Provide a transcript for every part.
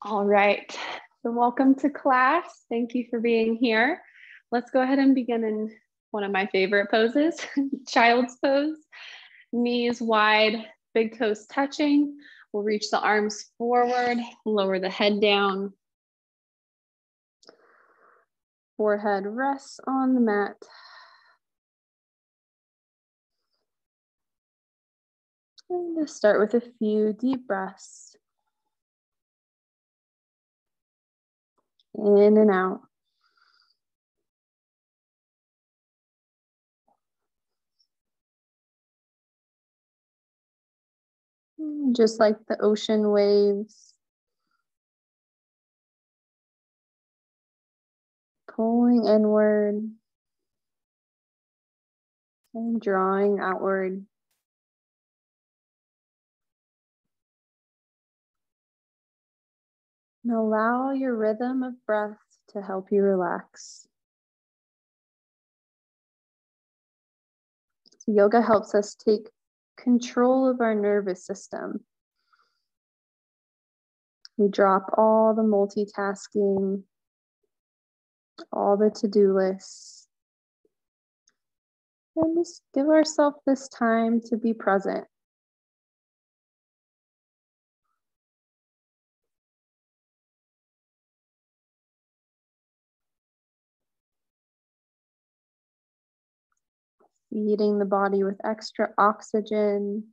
All right, so welcome to class. Thank you for being here. Let's go ahead and begin in one of my favorite poses, child's pose. Knees wide, big toes touching. We'll reach the arms forward, lower the head down. Forehead rests on the mat. And just start with a few deep breaths. In and out. Just like the ocean waves. Pulling inward and drawing outward. And allow your rhythm of breath to help you relax. So yoga helps us take control of our nervous system. We drop all the multitasking, all the to-do lists, and just give ourselves this time to be present. Feeding the body with extra oxygen.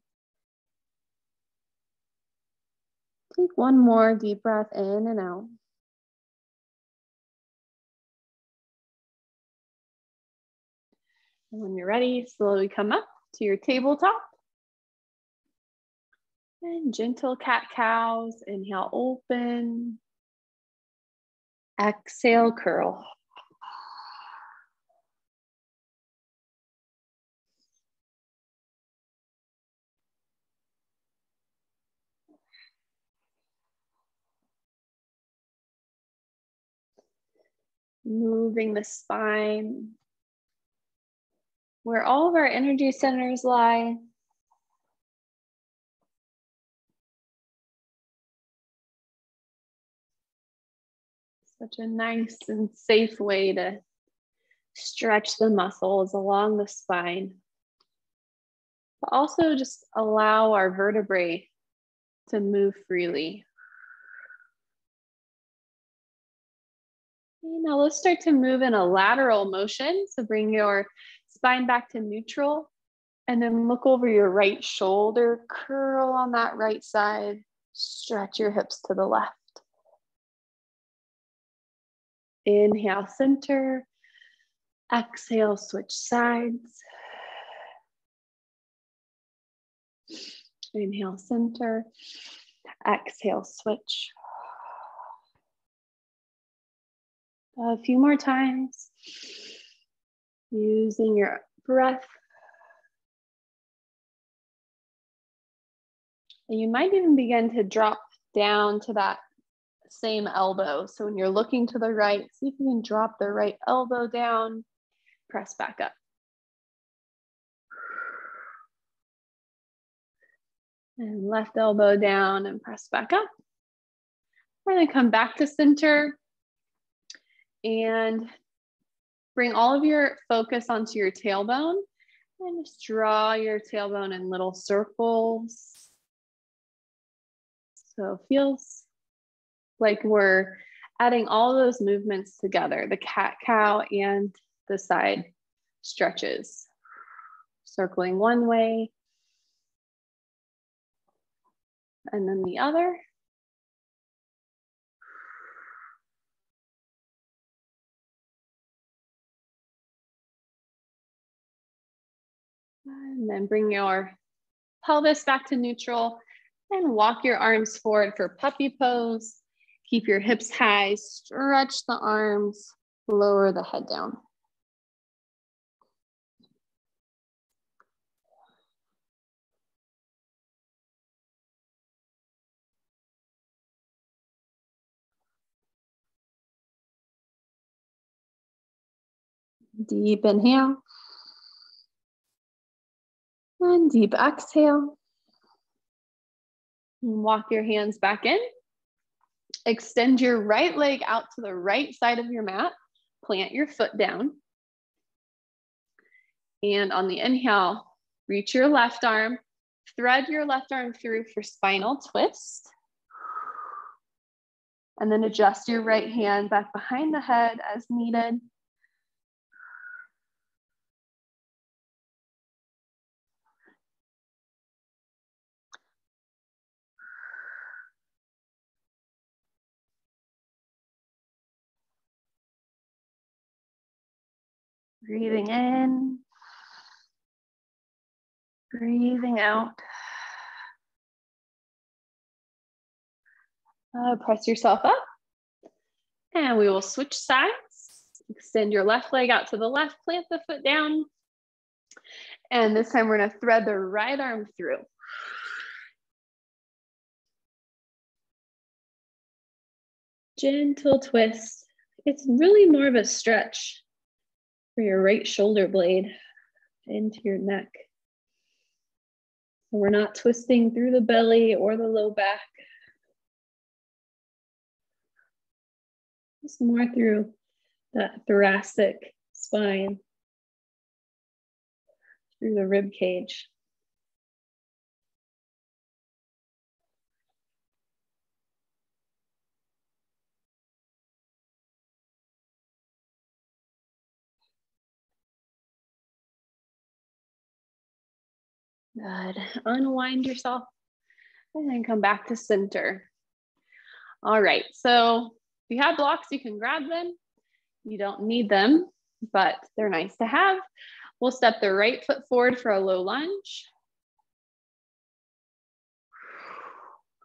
Take one more deep breath in and out. And when you're ready, slowly come up to your tabletop. And gentle cat-cows. Inhale, open. Exhale, curl. Moving the spine, where all of our energy centers lie. Such a nice and safe way to stretch the muscles along the spine, but also just allow our vertebrae to move freely. Now let's start to move in a lateral motion. So bring your spine back to neutral and then look over your right shoulder, curl on that right side, stretch your hips to the left. Inhale, center. Exhale, switch sides. Inhale, center. Exhale, switch. A few more times. Using your breath. And you might even begin to drop down to that same elbow. So when you're looking to the right, see if you can drop the right elbow down, press back up. And left elbow down and press back up. We're going to come back to center and bring all of your focus onto your tailbone and just draw your tailbone in little circles. So it feels like we're adding all those movements together, the cat-cow and the side stretches. Circling one way and then the other. And then bring your pelvis back to neutral and walk your arms forward for puppy pose. Keep your hips high, stretch the arms, lower the head down. Deep inhale. And deep exhale. And walk your hands back in. Extend your right leg out to the right side of your mat. Plant your foot down. And on the inhale, reach your left arm, thread your left arm through for spinal twist. And then adjust your right hand back behind the head as needed. Breathing in, breathing out. Press yourself up. And we will switch sides. Extend your left leg out to the left, plant the foot down. And this time we're gonna thread the right arm through. Gentle twist. It's really more of a stretch for your right shoulder blade into your neck. So we're not twisting through the belly or the low back. Just more through that thoracic spine, through the rib cage. Good. Unwind yourself and then come back to center. All right, so if you have blocks, you can grab them. You don't need them, but they're nice to have. We'll step the right foot forward for a low lunge.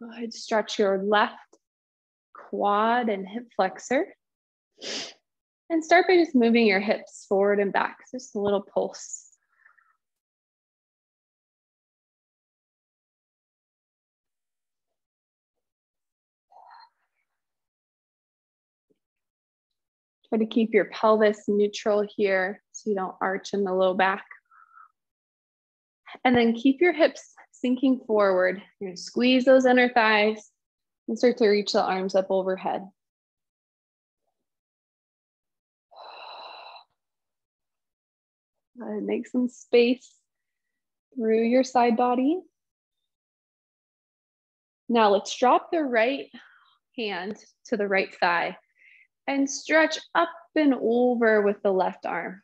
Go ahead, stretch your left quad and hip flexor. And start by just moving your hips forward and back, just a little pulse. Try to keep your pelvis neutral here so you don't arch in the low back. And then keep your hips sinking forward. You're gonna squeeze those inner thighs and start to reach the arms up overhead. Make some space through your side body. Now let's drop the right hand to the right thigh and stretch up and over with the left arm.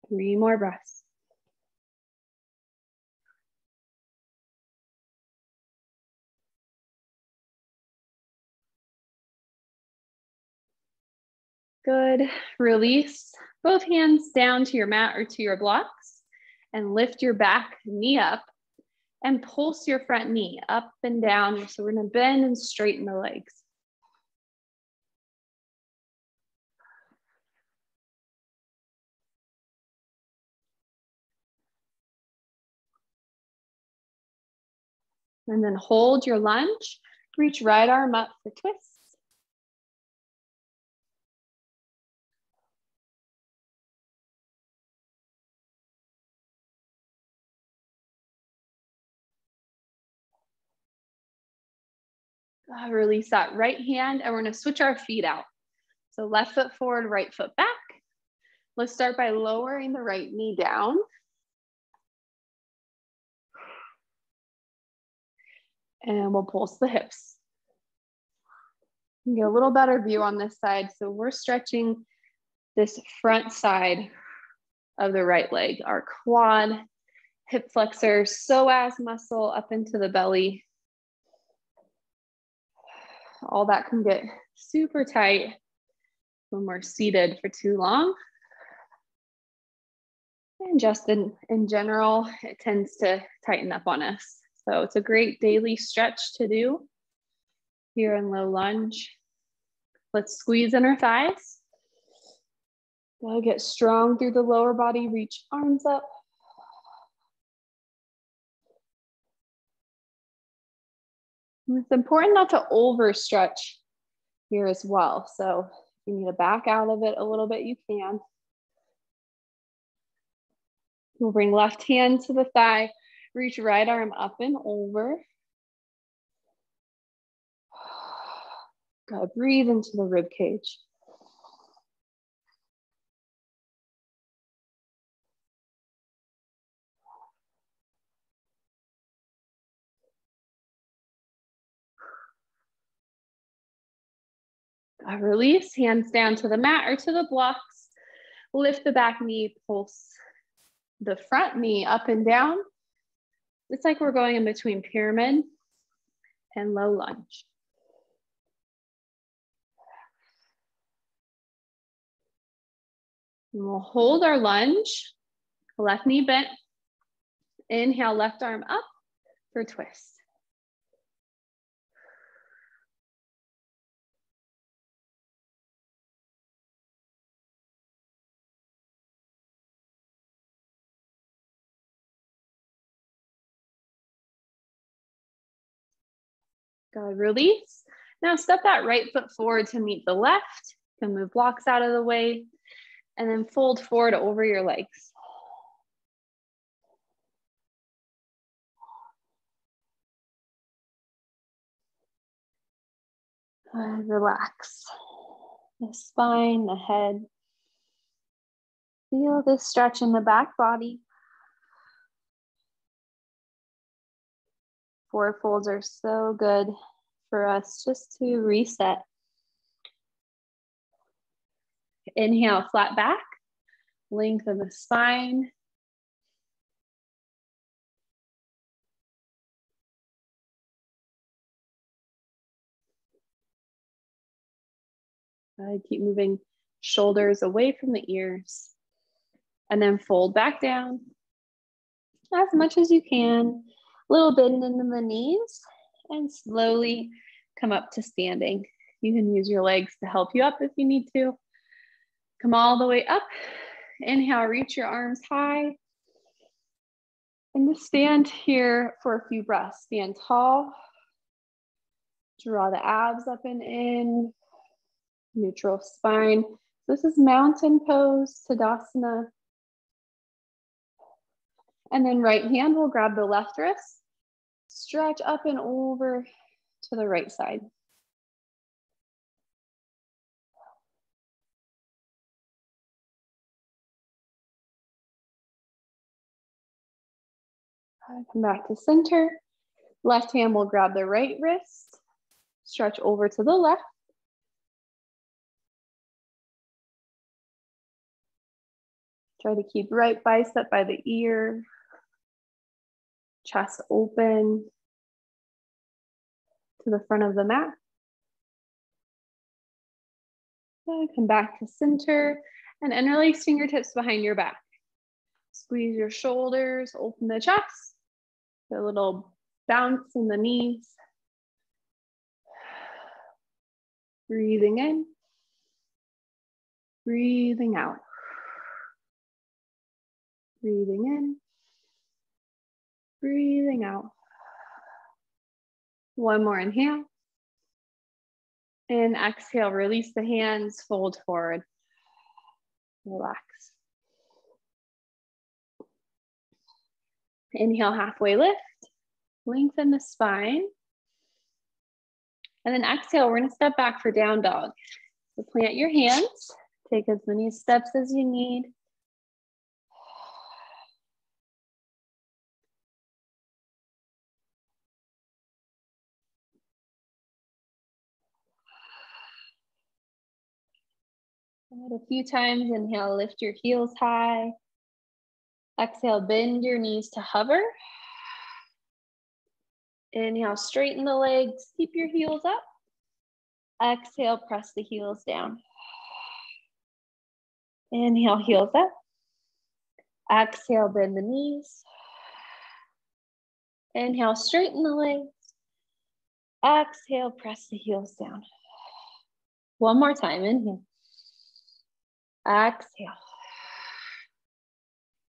Three more breaths. Good. Release both hands down to your mat or to your blocks and lift your back knee up and pulse your front knee up and down. So we're gonna bend and straighten the legs. And then hold your lunge. Reach right arm up for twists. Release that right hand and we're gonna switch our feet out. So left foot forward, right foot back. Let's start by lowering the right knee down. And we'll pulse the hips. You get a little better view on this side. So we're stretching this front side of the right leg, our quad, hip flexor, psoas muscle up into the belly. All that can get super tight when we're seated for too long. And just in general, it tends to tighten up on us. So it's a great daily stretch to do here in low lunge. Let's squeeze in our thighs. Gotta get strong through the lower body, reach arms up. And it's important not to overstretch here as well. So if you need to back out of it a little bit, you can. We'll bring left hand to the thigh, reach right arm up and over. Good, breathe into the rib cage. Release, hands down to the mat or to the blocks. Lift the back knee, pulse the front knee up and down. It's like we're going in between pyramid and low lunge. And we'll hold our lunge, left knee bent. Inhale, left arm up for twist. Good, release. Now step that right foot forward to meet the left. You can move blocks out of the way and then fold forward over your legs. Relax the spine, the head. Feel this stretch in the back body. Forward folds are so good for us just to reset. Inhale, flat back, lengthen the spine. Keep moving shoulders away from the ears. And then fold back down as much as you can. A little bend into the knees and slowly come up to standing. You can use your legs to help you up if you need to. Come all the way up. Inhale, reach your arms high. And just stand here for a few breaths. Stand tall. Draw the abs up and in. Neutral spine. This is mountain pose, Tadasana. And then right hand will grab the left wrist. Stretch up and over to the right side. Come back to center. Left hand will grab the right wrist. Stretch over to the left. Try to keep right bicep by the ear. Chest open to the front of the mat. Come back to center and interlace fingertips behind your back. Squeeze your shoulders, open the chest. A little bounce in the knees. Breathing in, breathing out. Breathing in, breathing out. One more inhale. And exhale, release the hands, fold forward. Relax. Inhale, halfway lift. Lengthen the spine. And then exhale, we're gonna step back for down dog. So plant your hands. Take as many steps as you need. And a few times, inhale, lift your heels high. Exhale, bend your knees to hover. Inhale, straighten the legs, keep your heels up. Exhale, press the heels down. Inhale, heels up. Exhale, bend the knees. Inhale, straighten the legs. Exhale, press the heels down. One more time, inhale. Exhale.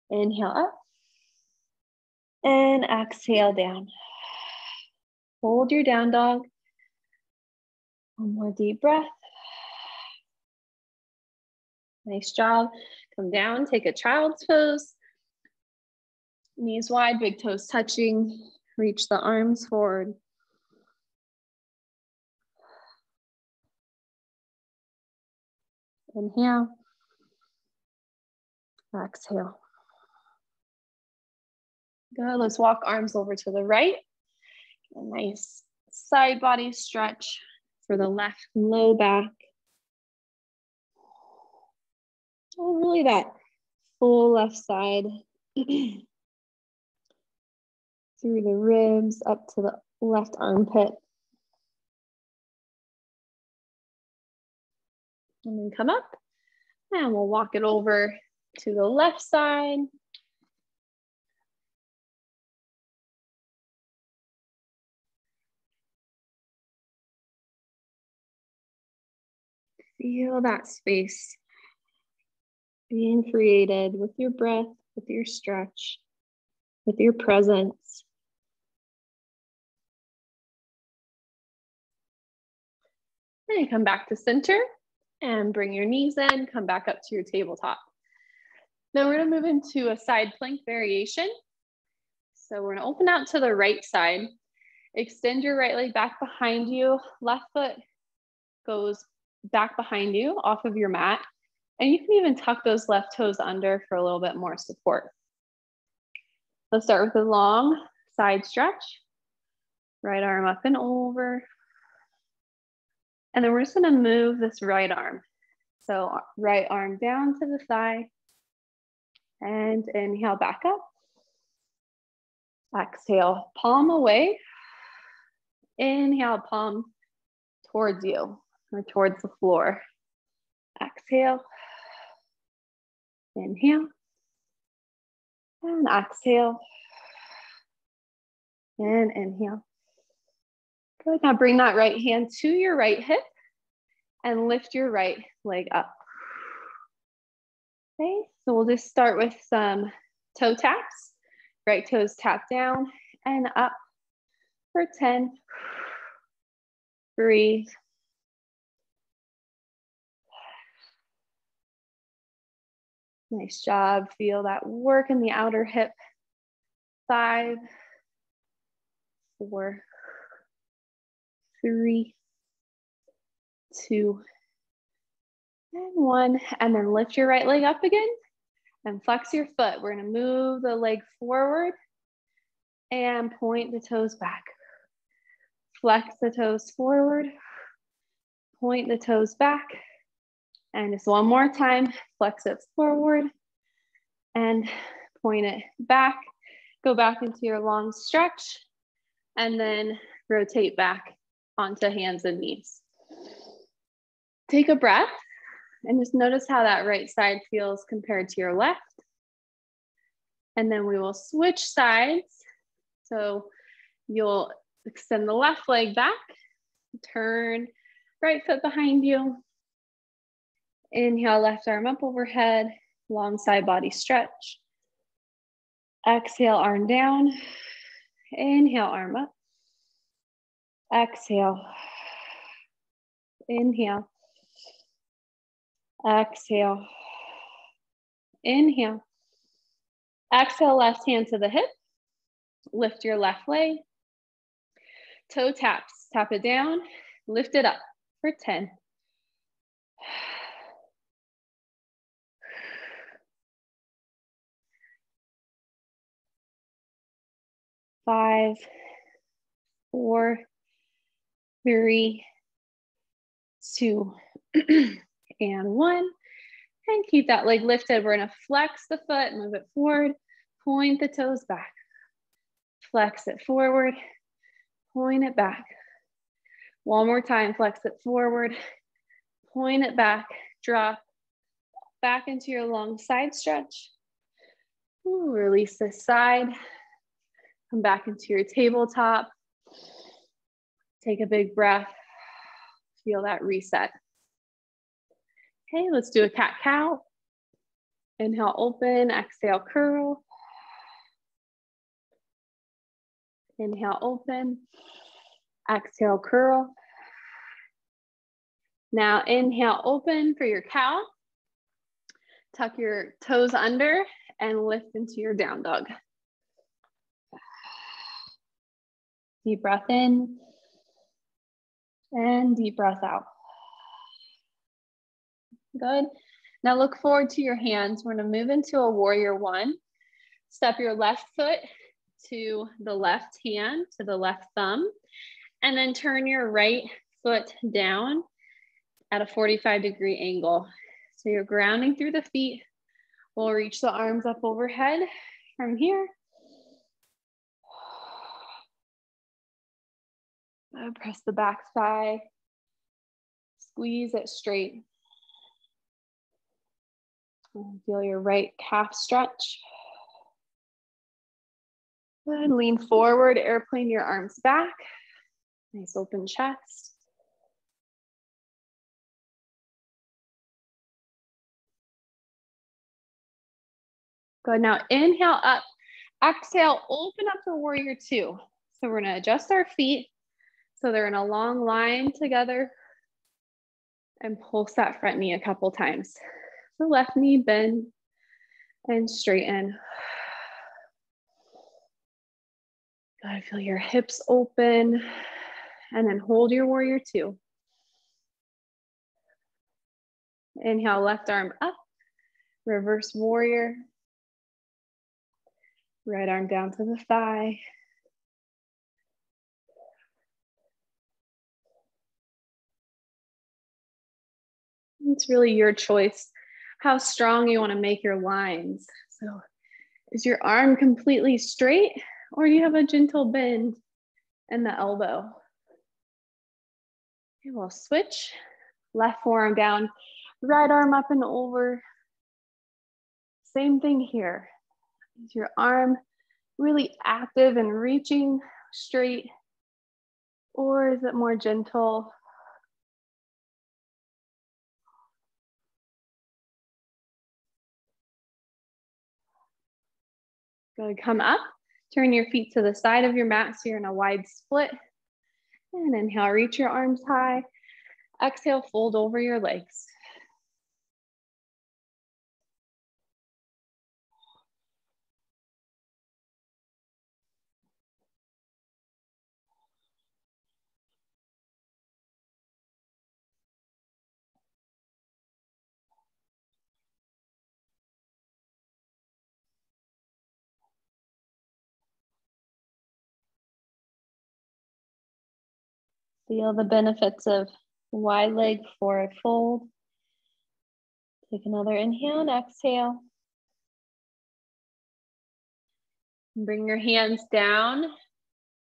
Inhale up. And exhale down. Hold your down dog. One more deep breath. Nice job. Come down, take a child's pose. Knees wide, big toes touching. Reach the arms forward. Inhale. Exhale. Good. Let's walk arms over to the right. A nice side body stretch for the left low back. Oh, really that full left side. Through the ribs up to the left armpit. And then come up. And we'll walk it over to the left side. Feel that space being created with your breath, with your stretch, with your presence. Then you come back to center and bring your knees in, come back up to your tabletop. Now we're gonna move into a side plank variation. So we're gonna open out to the right side, extend your right leg back behind you, left foot goes back behind you off of your mat. And you can even tuck those left toes under for a little bit more support. Let's start with a long side stretch. Right arm up and over. And then we're just gonna move this right arm. So right arm down to the thigh. And inhale back up. Exhale, palm away. Inhale, palm towards you or towards the floor. Exhale. Inhale. And exhale. And inhale. Good. Now bring that right hand to your right hip and lift your right leg up. Okay, so we'll just start with some toe taps. Right toes tap down and up for 10. Breathe. Nice job. Feel that work in the outer hip. 5, 4, 3, 2, and 1. And then lift your right leg up again and flex your foot. We're gonna move the leg forward and point the toes back. Flex the toes forward, point the toes back. And just one more time, flex it forward and point it back. Go back into your long stretch and then rotate back onto hands and knees. Take a breath and just notice how that right side feels compared to your left. And then we will switch sides. So you'll extend the left leg back, turn right foot behind you. Inhale, left arm up overhead, long side body stretch. Exhale, arm down. Inhale, arm up. Exhale. Inhale. Exhale. Inhale. Exhale, left hand to the hip. Lift your left leg. Toe taps, tap it down, lift it up for 10. 5, 4, 3, 2, and 1. And keep that leg lifted. We're gonna flex the foot, move it forward, point the toes back. Flex it forward, point it back. One more time, flex it forward, point it back, drop back into your long side stretch. Ooh, release this side. Come back into your tabletop. Take a big breath. Feel that reset. Okay, let's do a cat-cow. Inhale, open, exhale, curl. Inhale, open, exhale, curl. Now inhale, open for your cow. Tuck your toes under and lift into your down dog. Deep breath in and deep breath out. Good. Now look forward to your hands. We're going to move into a warrior one. Step your left foot to the left hand, to the left thumb, and then turn your right foot down at a 45-degree angle. So you're grounding through the feet. We'll reach the arms up overhead from here. Press the back thigh. Squeeze it straight. Feel your right calf stretch. Good. Lean forward, airplane your arms back. Nice open chest. Good. Now inhale up. Exhale, open up for warrior two. So we're going to adjust our feet so they're in a long line together and pulse that front knee a couple times. The left knee bend and straighten. Gotta feel your hips open and then hold your warrior two. Inhale, left arm up, reverse warrior. Right arm down to the thigh. It's really your choice how strong you want to make your lines. So is your arm completely straight or do you have a gentle bend in the elbow? Okay, we'll switch. Left forearm down, right arm up and over. Same thing here. Is your arm really active and reaching straight or is it more gentle? Good, come up, turn your feet to the side of your mat so you're in a wide split. And inhale, reach your arms high. Exhale, fold over your legs. Feel the benefits of wide leg forward fold. Take another inhale and exhale. Bring your hands down.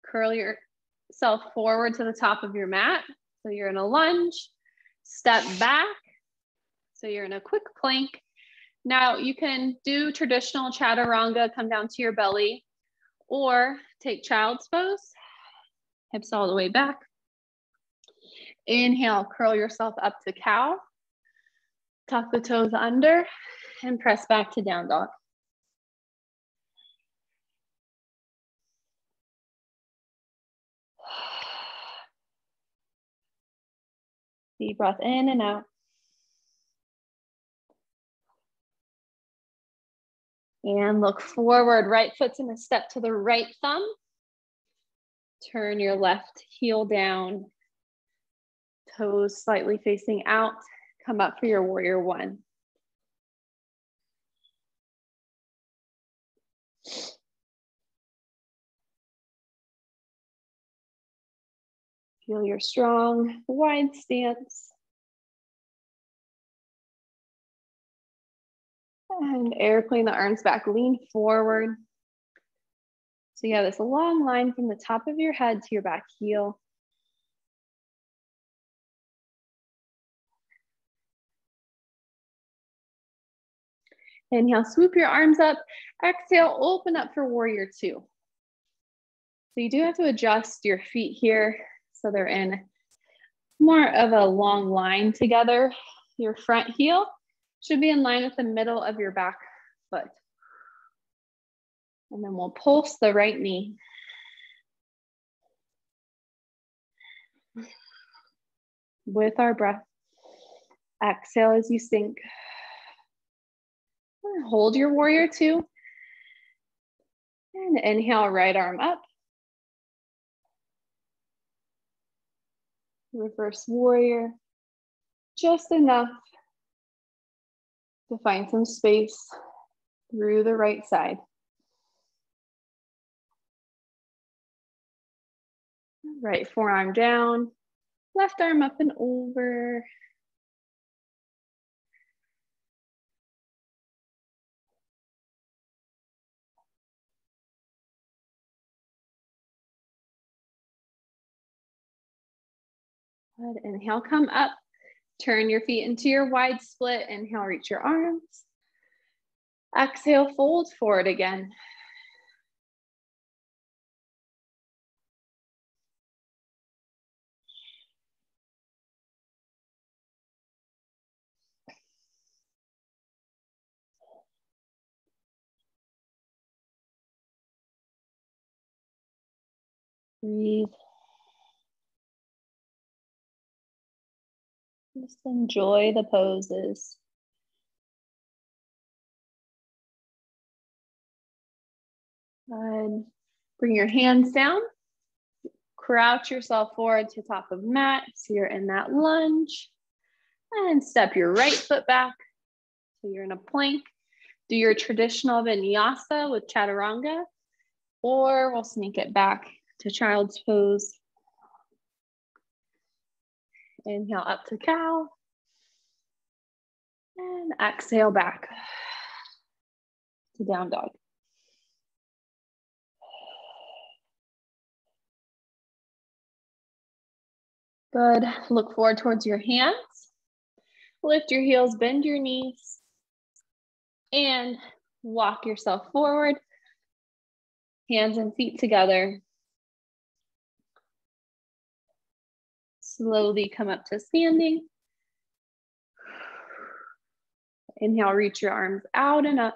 Curl yourself forward to the top of your mat. So you're in a lunge. Step back. So you're in a quick plank. Now you can do traditional chaturanga, come down to your belly, or take child's pose. Hips all the way back. Inhale, curl yourself up to cow. Tuck the toes under and press back to down dog. Deep breath in and out. And look forward, right foot's in a step to the right thumb. Turn your left heel down. Toes slightly facing out. Come up for your warrior one. Feel your strong, wide stance. And airplane the arms back, lean forward. So you have this long line from the top of your head to your back heel. Inhale, swoop your arms up. Exhale, open up for warrior two. So you do have to adjust your feet here so they're in more of a long line together. Your front heel should be in line with the middle of your back foot. And then we'll pulse the right knee. With our breath, exhale as you sink. Hold your warrior two. And inhale, right arm up. Reverse warrior. Just enough to find some space through the right side. Right forearm down, left arm up and over. Good. Inhale, come up. Turn your feet into your wide split. Inhale, reach your arms. Exhale, fold forward again. Breathe. Just enjoy the poses. Good. Bring your hands down. Crouch yourself forward to top of mat. So you're in that lunge. And step your right foot back. So you're in a plank. Do your traditional vinyasa with chaturanga, or we'll sneak it back to child's pose. Inhale up to cow. And exhale back to down dog. Good. Look forward towards your hands. Lift your heels, bend your knees, and walk yourself forward. Hands and feet together. Slowly come up to standing. Inhale, reach your arms out and up.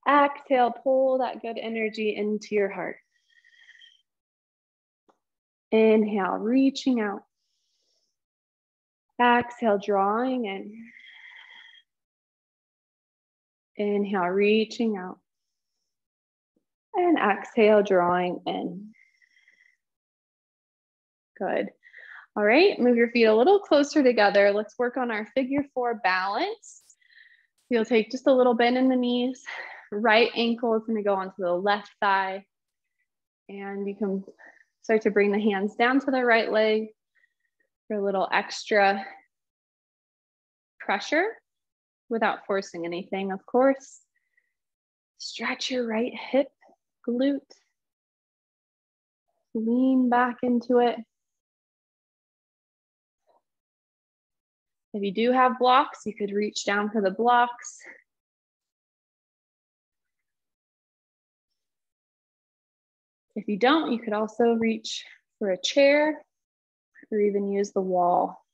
Exhale, pull that good energy into your heart. Inhale, reaching out. Exhale, drawing in. Inhale, reaching out. And exhale, drawing in. Good. All right, move your feet a little closer together. Let's work on our figure four balance. You'll take just a little bend in the knees. Right ankle is gonna go onto the left thigh. And you can start to bring the hands down to the right leg for a little extra pressure without forcing anything, of course. Stretch your right hip, glute. Lean back into it. If you do have blocks, you could reach down for the blocks. If you don't, you could also reach for a chair or even use the wall.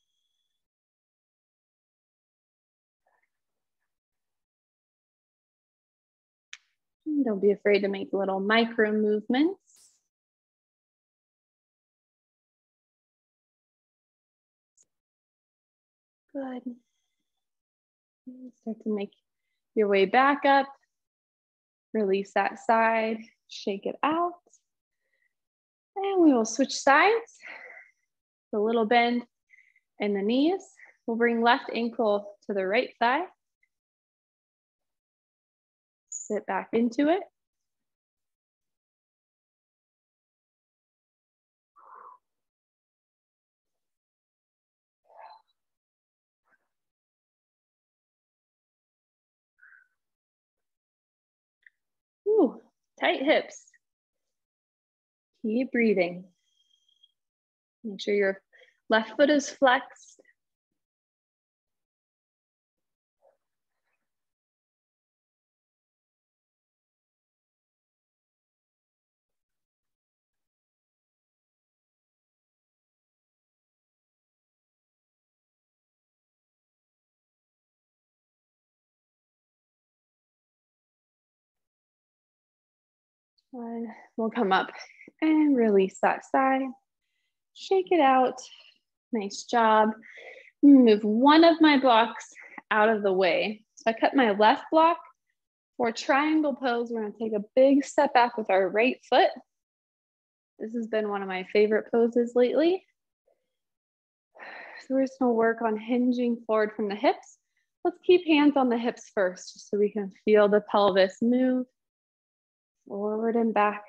And don't be afraid to make little micro movements. Good. And start to make your way back up. Release that side, shake it out. And we will switch sides. A little bend in the knees. We'll bring left ankle to the right thigh. Sit back into it. Ooh, tight hips. Keep breathing. Make sure your left foot is flexed. And we'll come up and release that side. Shake it out. Nice job. Move one of my blocks out of the way. So I cut my left block for triangle pose. We're going to take a big step back with our right foot. This has been one of my favorite poses lately. So we're just gonna work on hinging forward from the hips. Let's keep hands on the hips first, just so we can feel the pelvis move forward and back.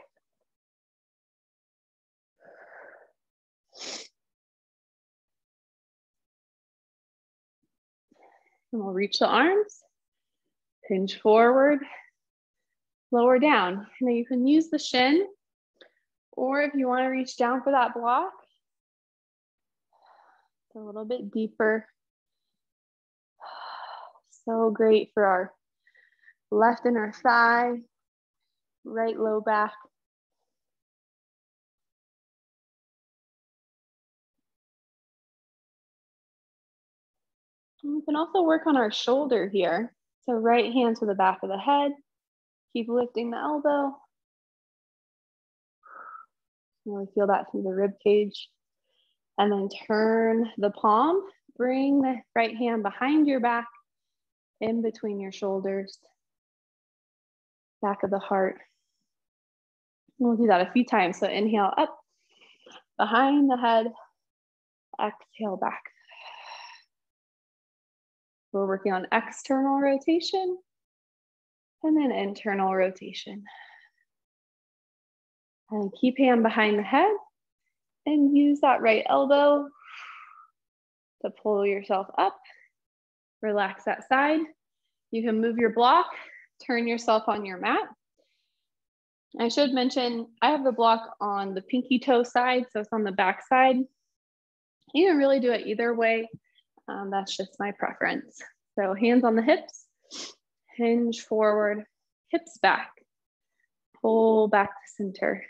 And we'll reach the arms, hinge forward, lower down. Now you can use the shin, or if you want to reach down for that block, it's a little bit deeper. So great for our left inner thigh, right low back. And we can also work on our shoulder here. So right hand to the back of the head. Keep lifting the elbow. Really feel that through the rib cage. And then turn the palm. Bring the right hand behind your back, in between your shoulders, back of the heart. We'll do that a few times. So inhale up, behind the head, exhale back. We're working on external rotation and then internal rotation. And keep hand behind the head and use that right elbow to pull yourself up. Relax that side. You can move your block, turn yourself on your mat. I should mention, I have the block on the pinky toe side, so it's on the back side. You can really do it either way. That's just my preference. So hands on the hips, hinge forward, hips back, pull back to center.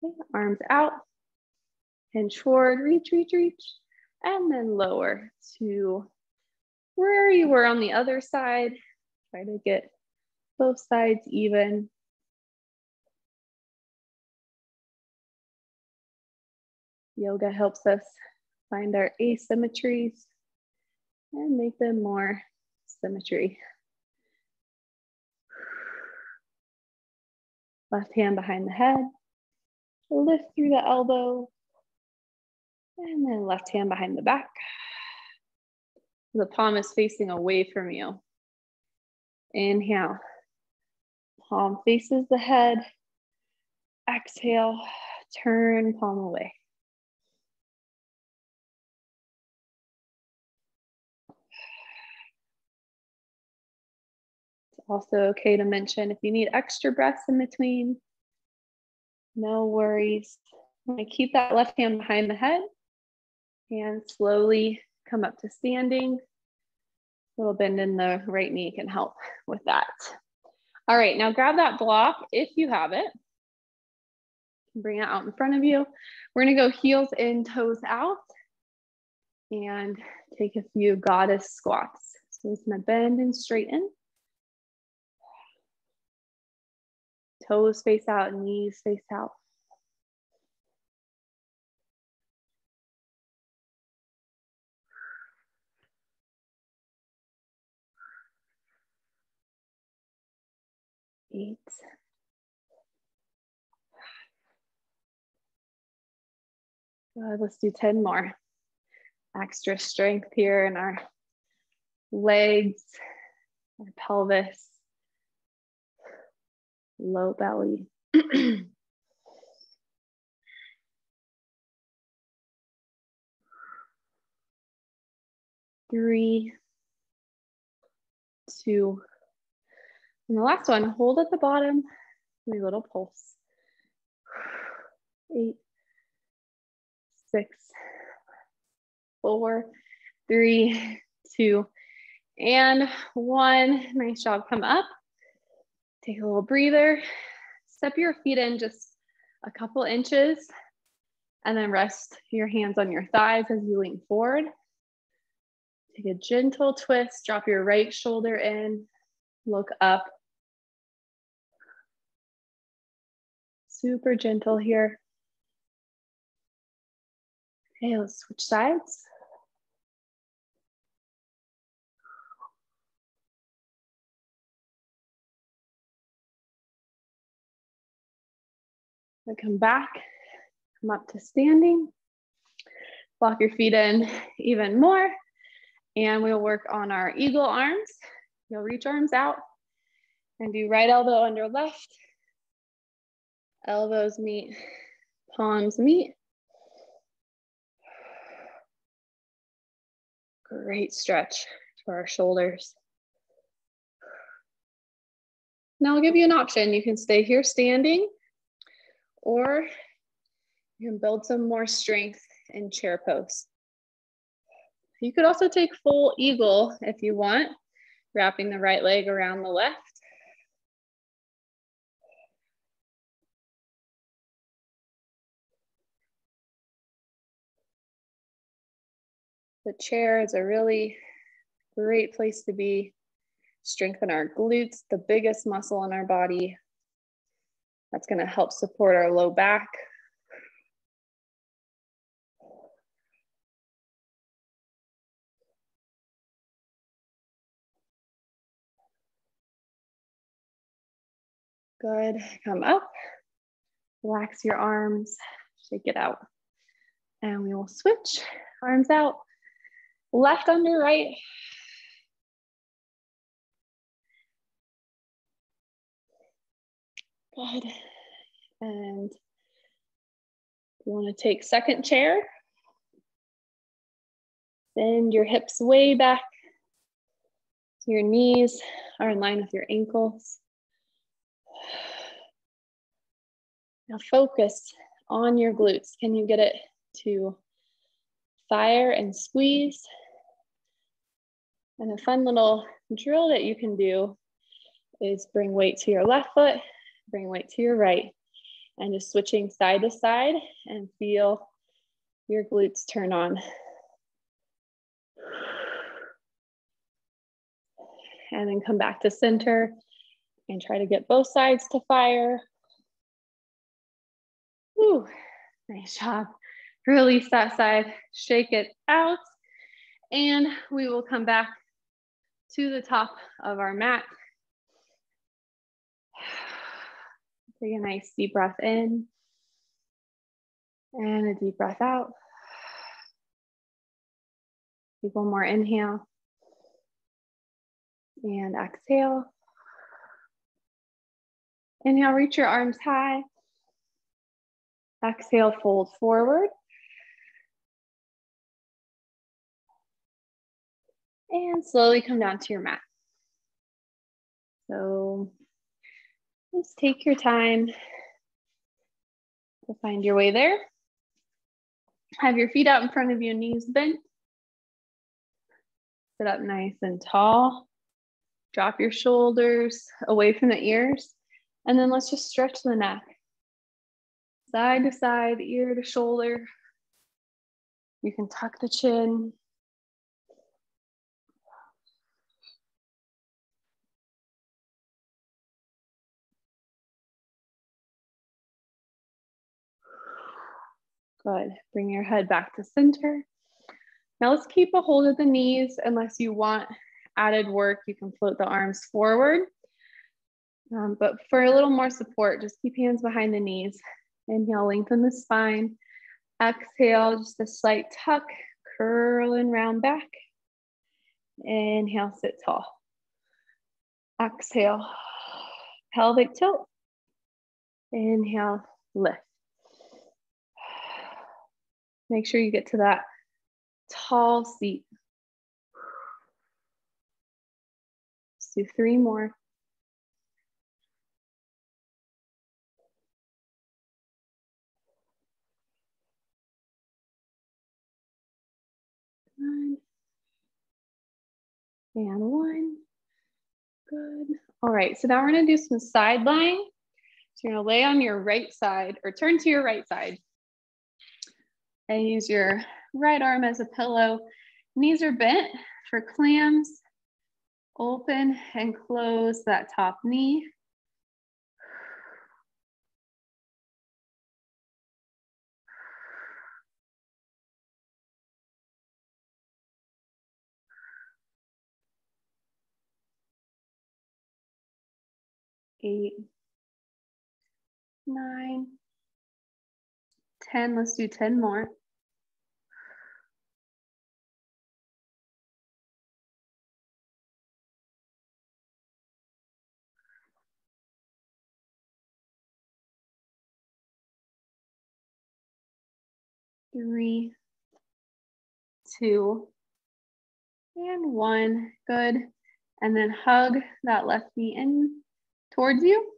Okay, arms out, hinge forward, reach, reach, reach, and then lower to where you were on the other side. Try to get both sides even. Yoga helps us find our asymmetries and make them more symmetry. Left hand behind the head, lift through the elbow, and then left hand behind the back. The palm is facing away from you. Inhale, palm faces the head. Exhale, turn palm away. It's also okay to mention if you need extra breaths in between, no worries. I'm gonna keep that left hand behind the head and slowly come up to standing. A little bend in the right knee can help with that. All right, now grab that block if you have it. Bring it out in front of you. We're gonna go heels in, toes out, and take a few goddess squats. So we're gonna bend and straighten. Toes face out, knees face out. Eight. Good, let's do 10 more. Extra strength here in our legs, our pelvis, low belly. 3, 2, and the last one, hold at the bottom, a little pulse. 8, 6, 4, 3, 2, and 1. Nice job, come up. Take a little breather. Step your feet in just a couple inches and then rest your hands on your thighs as you lean forward. Take a gentle twist, drop your right shoulder in, look up. Super gentle here. Okay, let's switch sides. So come back, come up to standing. Lock your feet in even more. And we'll work on our eagle arms. You'll reach arms out and do right elbow under left. Elbows meet, palms meet. Great stretch for our shoulders. Now I'll give you an option. You can stay here standing, or you can build some more strength in chair pose. You could also take full eagle if you want, wrapping the right leg around the left. The chair is a really great place to be. Strengthen our glutes, the biggest muscle in our body. That's going to help support our low back. Good. Come up. Relax your arms. Shake it out. And we will switch. Arms out. Left under right. Good. And you want to take second chair. Bend your hips way back. So your knees are in line with your ankles. Now focus on your glutes. Can you get it to fire and squeeze? And a fun little drill that you can do is bring weight to your left foot, bring weight to your right, and just switching side to side and feel your glutes turn on. And then come back to center and try to get both sides to fire. Whew, nice job. Release that side, shake it out, and we will come back to the top of our mat. Take a nice deep breath in and a deep breath out. Take one more inhale and exhale. Inhale, reach your arms high. Exhale, fold forward. And slowly come down to your mat. So just take your time to find your way there. Have your feet out in front of you, knees bent. Sit up nice and tall. Drop your shoulders away from the ears. And then let's just stretch the neck. Side to side, ear to shoulder. You can tuck the chin. Good. Bring your head back to center. Now let's keep a hold of the knees. Unless you want added work, you can float the arms forward. But for a little more support, just keep hands behind the knees. Inhale, lengthen the spine. Exhale, just a slight tuck, curl and round back. Inhale, sit tall. Exhale, pelvic tilt. Inhale, lift. Make sure you get to that tall seat. Let's do 3 more. Good. And 1. Good. All right, so now we're gonna do some side lying. So you're gonna lay on your right side or turn to your right side and use your right arm as a pillow. Knees are bent for clams. Open and close that top knee. Eight, 9, 10, let's do 10 more. Three, two, and one. Good. And then hug that left knee in towards you.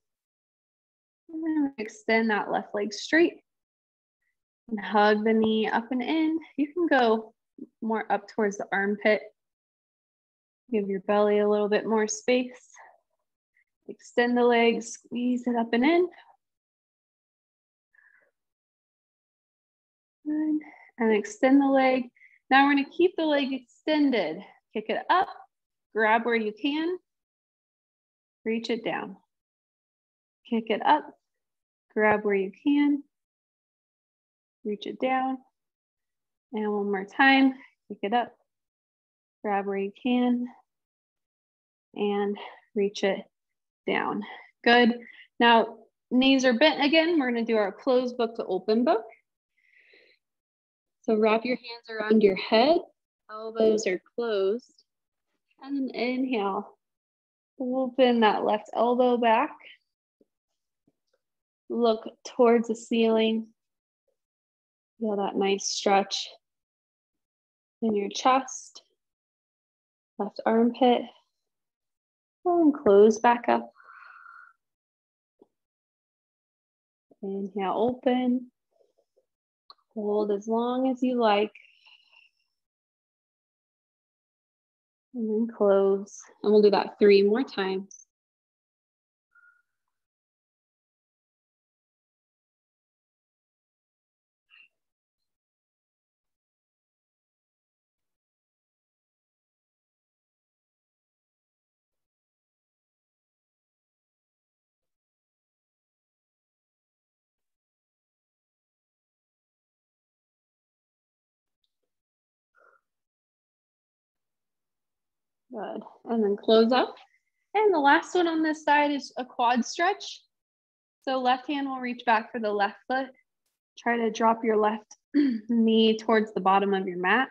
And then extend that left leg straight. And hug the knee up and in. You can go more up towards the armpit. Give your belly a little bit more space. Extend the legs, squeeze it up and in. Good. And extend the leg. Now we're going to keep the leg extended. Kick it up, grab where you can, reach it down. Kick it up, grab where you can, reach it down. And one more time, kick it up, grab where you can, and reach it down. Good. Now, knees are bent again. We're going to do our closed book to open book. So wrap your hands around your head, elbows are closed, and then inhale. Open that left elbow back. Look towards the ceiling. Feel that nice stretch in your chest, left armpit, and close back up. Inhale, open. Hold as long as you like. And then close. And we'll do that 3 more times. Good. And then close up. And the last one on this side is a quad stretch. So left hand will reach back for the left foot. Try to drop your left knee towards the bottom of your mat.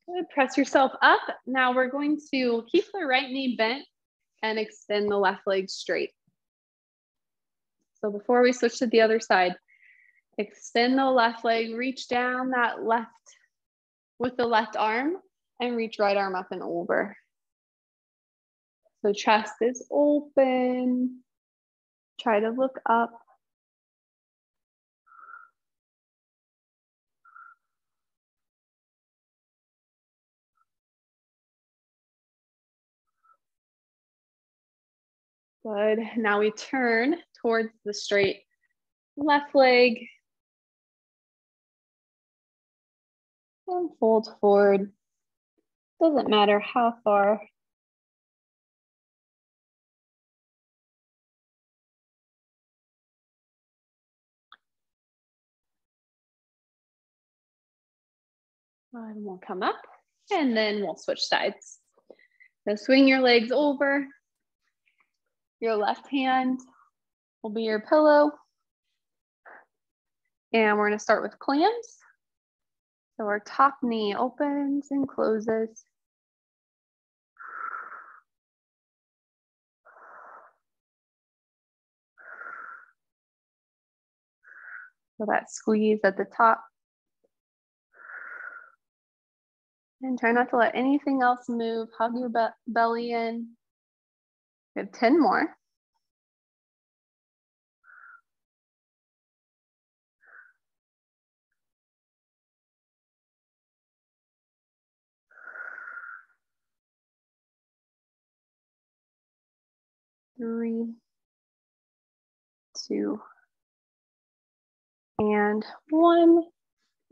Good. Press yourself up. Now we're going to keep the right knee bent and extend the left leg straight. So before we switch to the other side, extend the left leg, reach down that left with the left arm and reach right arm up and over. So chest is open. Try to look up. Good. Now we turn towards the straight left leg. And fold forward. Doesn't matter how far. And we'll come up and then we'll switch sides. So swing your legs over. Your left hand will be your pillow. And we're going to start with clams. So our top knee opens and closes. So that squeeze at the top. And try not to let anything else move. Hug your belly in. We have 10 more. Three, 2, and 1.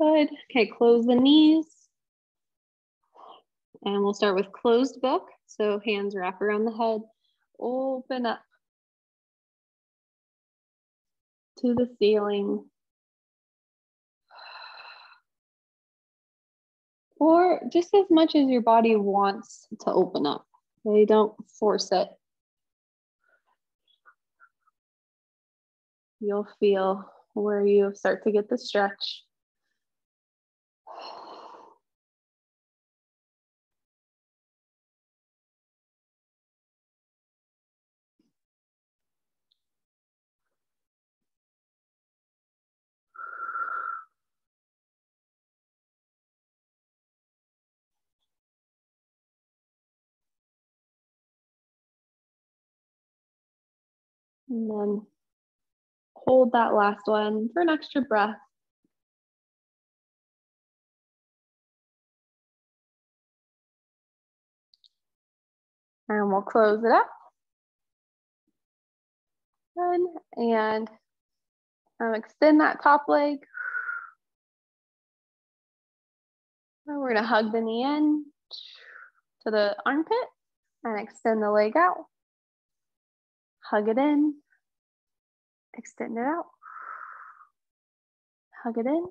Good. Okay, close the knees. And we'll start with closed book. So hands wrap around the head. Open up to the ceiling. Or just as much as your body wants to open up. They don't force it. You'll feel where you start to get the stretch. And then hold that last one for an extra breath. And we'll close it up. Good. And extend that top leg. And we're gonna hug the knee in to the armpit and extend the leg out. Hug it in, extend it out. Hug it in,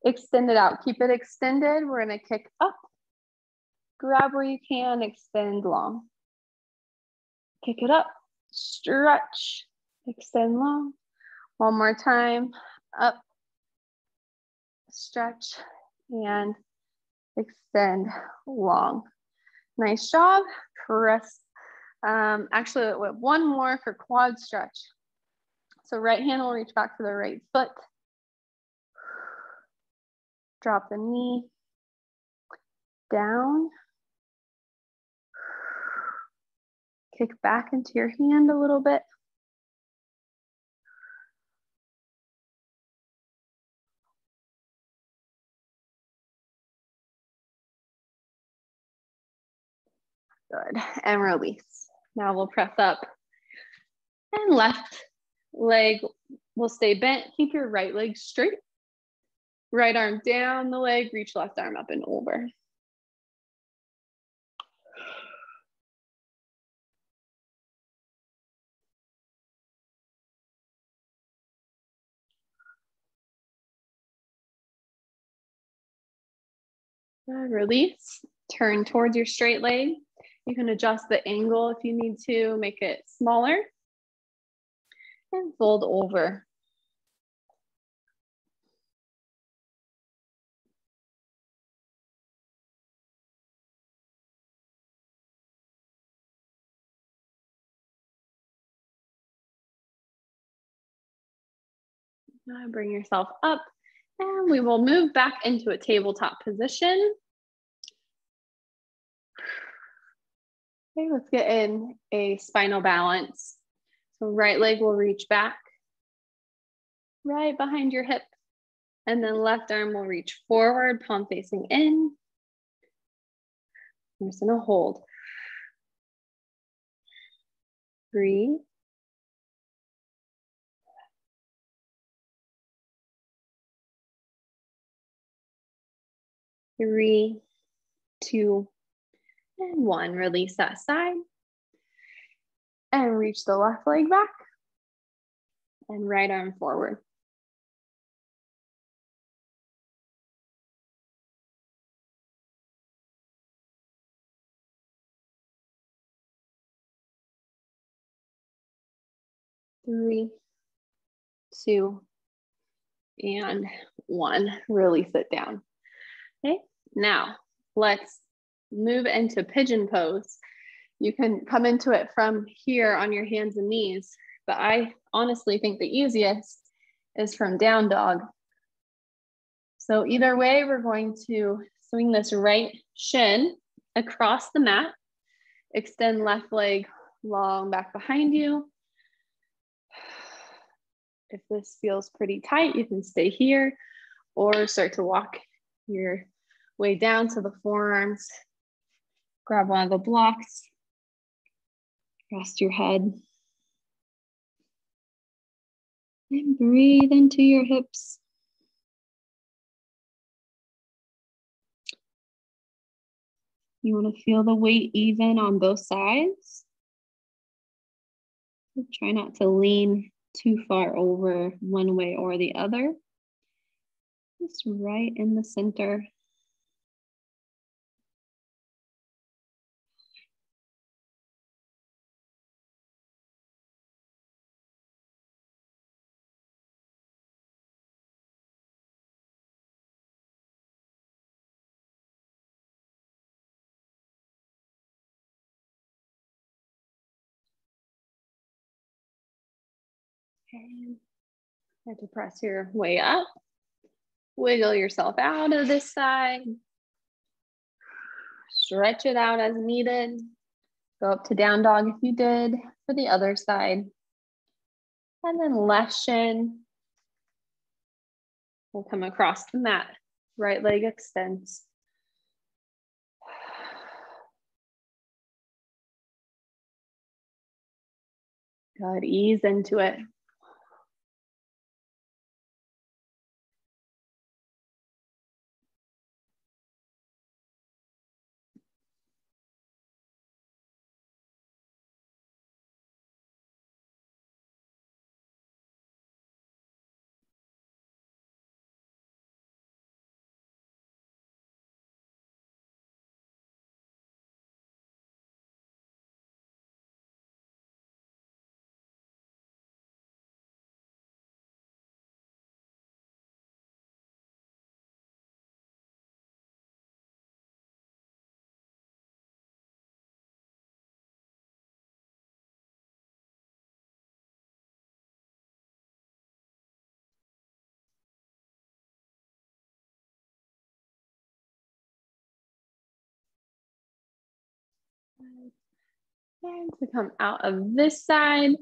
extend it out. Keep it extended. We're gonna kick up. Grab where you can, extend long. Kick it up, stretch, extend long. One more time, up, stretch, and extend long. Nice job. Press. Actually, one more for quad stretch. So right hand will reach back to the right foot. Drop the knee down. Kick back into your hand a little bit. Good, and release. Now we'll press up. And left leg will stay bent. Keep your right leg straight. Right arm down the leg, reach left arm up and over. Release, turn towards your straight leg. You can adjust the angle if you need to, make it smaller. And fold over. Bring yourself up and we will move back into a tabletop position. Okay, let's get in a spinal balance. So right leg will reach back, right behind your hip, and then left arm will reach forward, palm facing in. I'm just gonna hold. Breathe. 3, 2, and 1. Release that side. And reach the left leg back. And right arm forward. Three, 2, and 1. Release it down. Okay, now let's move into pigeon pose. You can come into it from here on your hands and knees, but I honestly think the easiest is from down dog. So either way, we're going to swing this right shin across the mat, extend left leg long back behind you. If this feels pretty tight, you can stay here or start to walk your way down to the forearms. Grab one of the blocks, rest your head. And breathe into your hips. You want to feel the weight even on both sides. Try not to lean too far over one way or the other. Just right in the center. Okay. Start to press your way up. Wiggle yourself out of this side. Stretch it out as needed. Go up to down dog if you did for the other side. And then left shin will come across the mat. Right leg extends. Good, ease into it. And to come out of this side,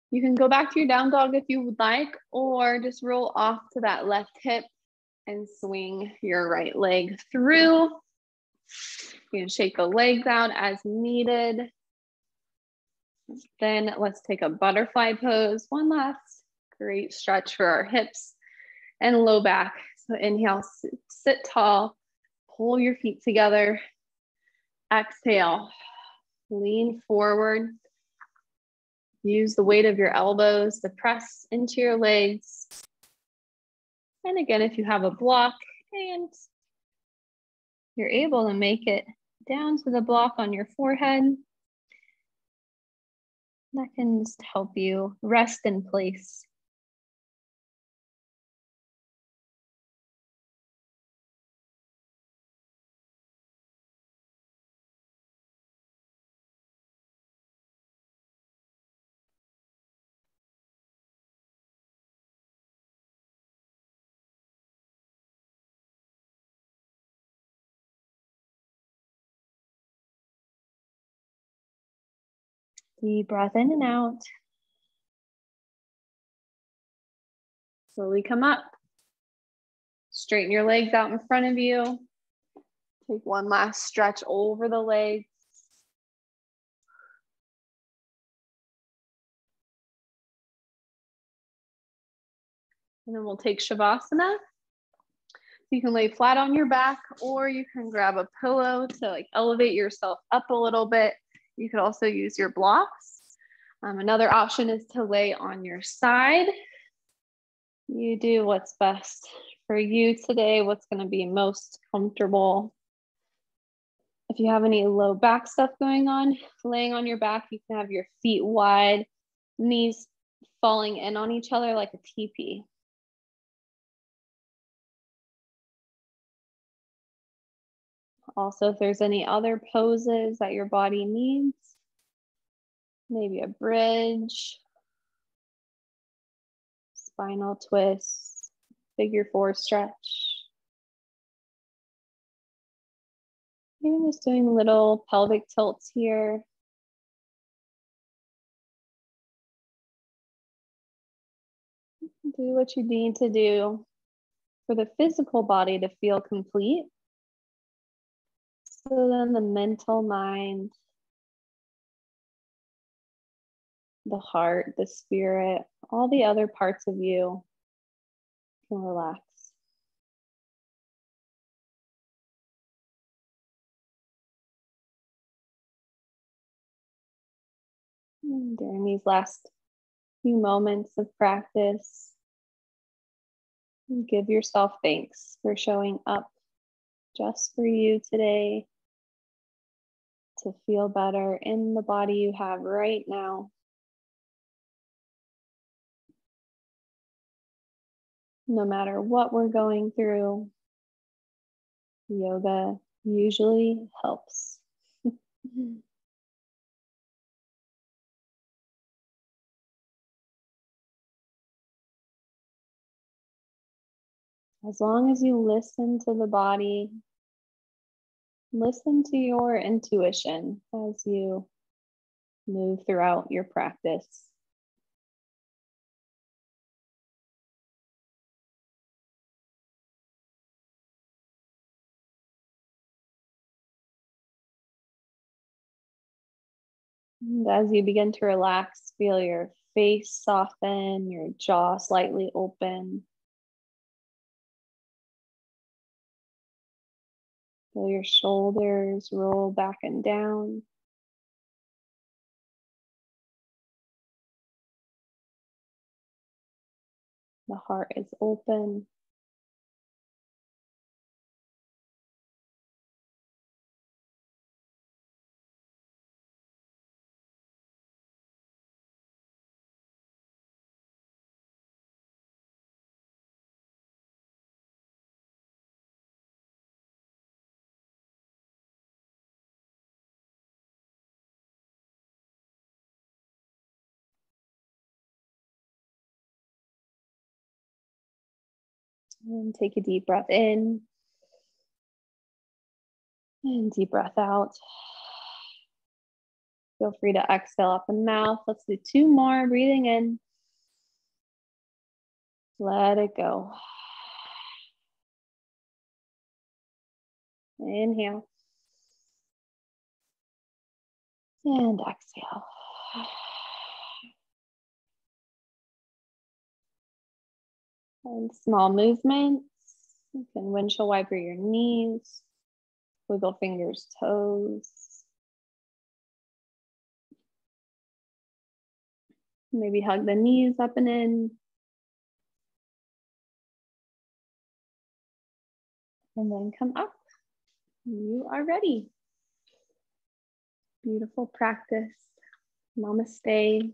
you can go back to your down dog if you would like, or just roll off to that left hip and swing your right leg through. You can shake the legs out as needed. Then let's take a butterfly pose. One last great stretch for our hips and low back. So inhale, sit tall, pull your feet together. Exhale, lean forward. Use the weight of your elbows to press into your legs. And again, if you have a block and you're able to make it down to the block on your forehead, that can just help you rest in place. Deep breath in and out. Slowly come up. Straighten your legs out in front of you. Take one last stretch over the legs. And then we'll take Shavasana. You can lay flat on your back, or you can grab a pillow to like elevate yourself up a little bit. You could also use your blocks. Another option is to lay on your side. You do what's best for you today, what's going to be most comfortable. If you have any low back stuff going on, laying on your back, you can have your feet wide, knees falling in on each other like a teepee. Also, if there's any other poses that your body needs, maybe a bridge, spinal twist, figure four stretch. Even just doing little pelvic tilts here. Do what you need to do for the physical body to feel complete. So then the mental mind, the heart, the spirit, all the other parts of you can relax. And during these last few moments of practice. Give yourself thanks for showing up just for you today to feel better in the body you have right now. No matter what we're going through, yoga usually helps. As long as you listen to the body, listen to your intuition as you move throughout your practice. And as you begin to relax, feel your face soften, your jaw slightly open. Feel your shoulders roll back and down. The heart is open. And take a deep breath in and deep breath out. Feel free to exhale out the mouth. Let's do 2 more. Breathing in. Let it go. Inhale. And exhale. And small movements. You can windshield wiper your knees. Wiggle fingers, toes. Maybe hug the knees up and in. And then come up. You are ready. Beautiful practice. Namaste.